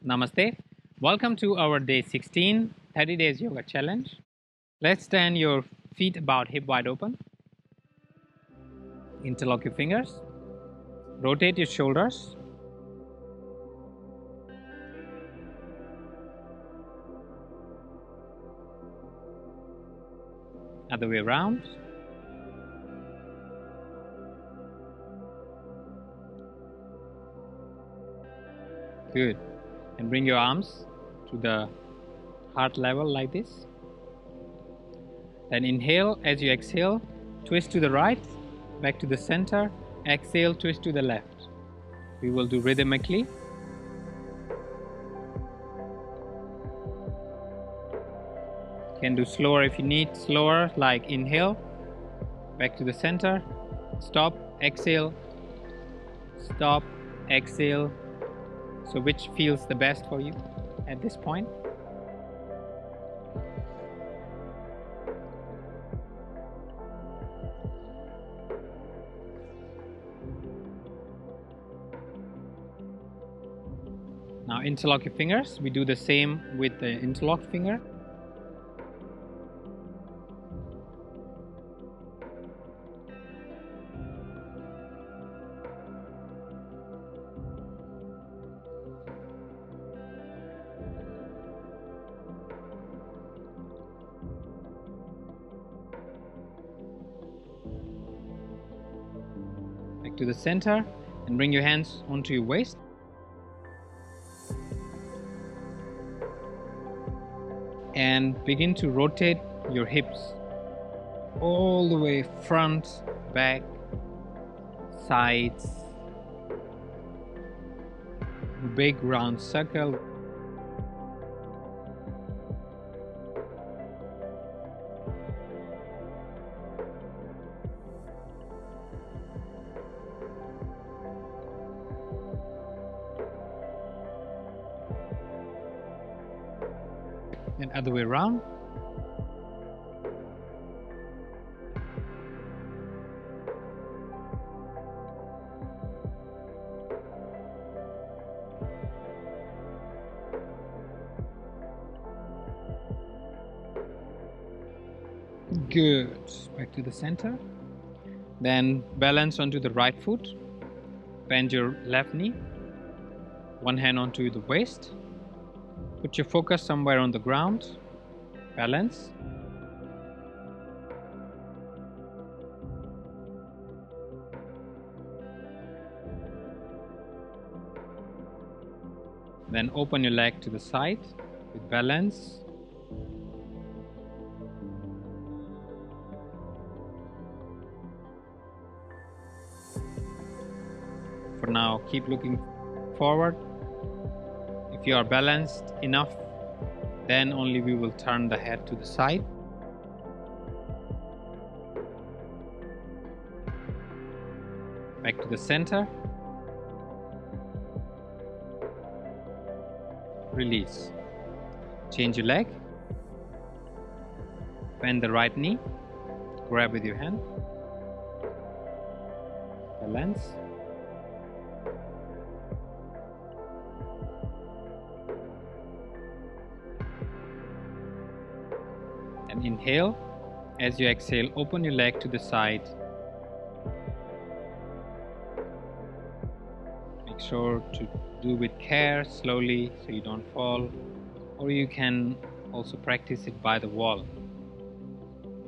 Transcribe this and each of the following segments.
Namaste. Welcome to our day 16 30 days yoga challenge. Let's stand your feet about hip wide open. Interlock your fingers. Rotate your shoulders. Other way around. Good. And bring your arms to the heart level like this. Then inhale. As you exhale, twist to the right, back to the center. Exhale, twist to the left. We will do rhythmically. You can do slower if you need. Slower, like inhale, back to the center. Stop, exhale, stop, exhale. So which feels the best for you at this point? Now interlock your fingers. We do the same with the interlocked finger. Back to the center and bring your hands onto your waist. And begin to rotate your hips all the way front, back, sides, big round circle. And other way around. Good. Back to the center. Then balance onto the right foot. Bend your left knee. One hand onto the waist. Put your focus somewhere on the ground. Balance. Then open your leg to the side with balance. For now, keep looking forward. If you are balanced enough, then only we will turn the head to the side. Back to the center. Release. Change your leg. Bend the right knee. Grab with your hand. Balance. And inhale. As you exhale, open your leg to the side. Make sure to do with care, slowly, so you don't fall. Or you can also practice it by the wall.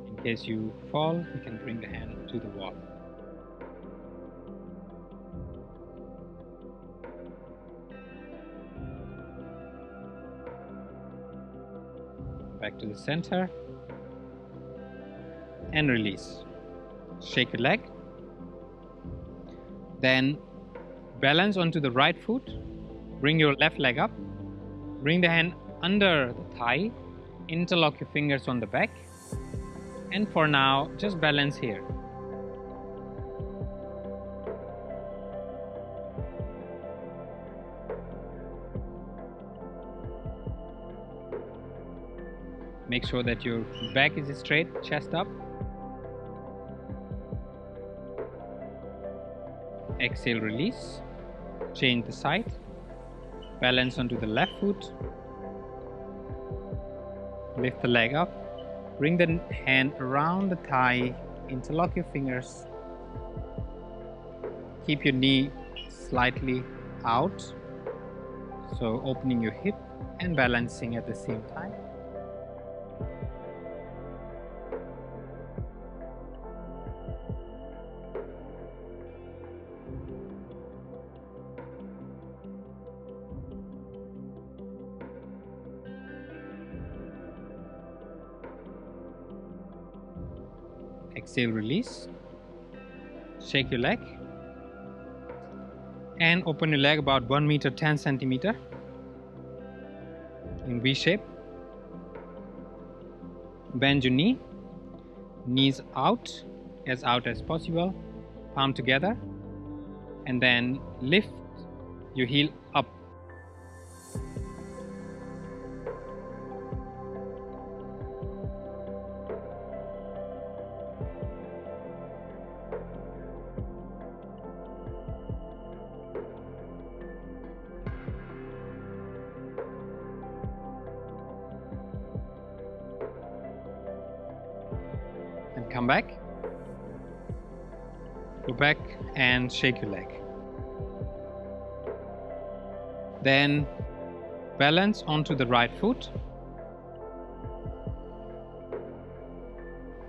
In case you fall, you can bring the hand to the wall. Back to the center. And release. Shake your leg. Then balance onto the right foot. Bring your left leg up. Bring the hand under the thigh. Interlock your fingers on the back. And for now, just balance here. Make sure that your back is straight, chest up. Exhale, release. Change the side. Balance onto the left foot. Lift the leg up. Bring the hand around the thigh. Interlock your fingers. Keep your knee slightly out. So opening your hip and balancing at the same time. Exhale, release. Shake your leg. And open your leg about 1 meter 10 centimeter in V shape. Bend your knee. Knees out as possible. Palm together. And then lift your heel up. And come back. Go back and shake your leg. Then balance onto the right foot.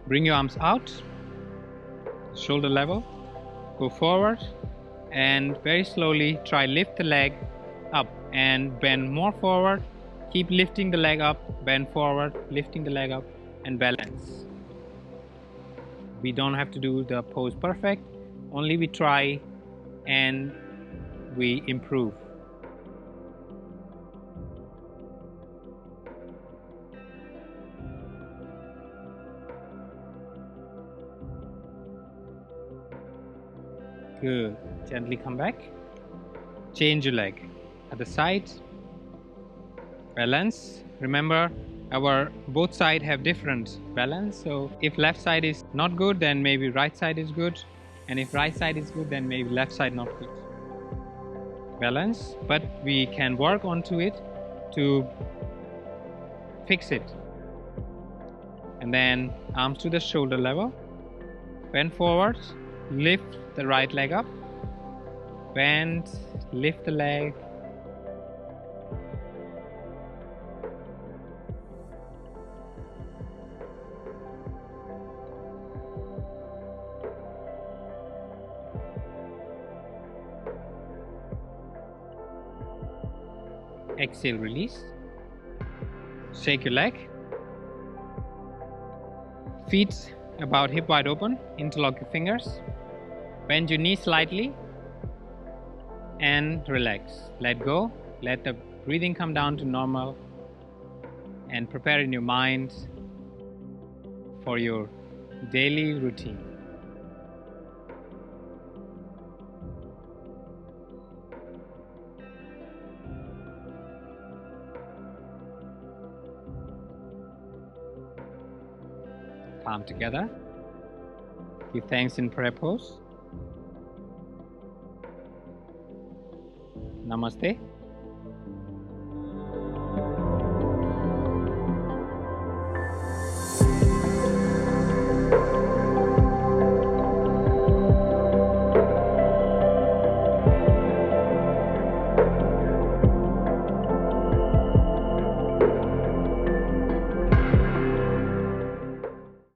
Bring your arms out, shoulder level. Go forward and very slowly try lift the leg up and bend more forward. Keep lifting the leg up, bend forward, lifting the leg up and balance. We don't have to do the pose perfect, only we try and we improve. Good. Gently come back. Change your leg at the side. Balance. Remember, our both sides have different balance. So if left side is not good, then maybe right side is good. And if right side is good, then maybe left side not good. Balance. But we can work onto it to fix it. And then arms to the shoulder level. Bend forward. Lift the right leg up. Bend. Lift the leg. Exhale, release. Shake your leg. Feet about hip wide open. Interlock your fingers. Bend your knee slightly and relax. Let go. Let the breathing come down to normal and prepare in your mind for your daily routine. Palm together. Give thanks in prayer pose. Namaste.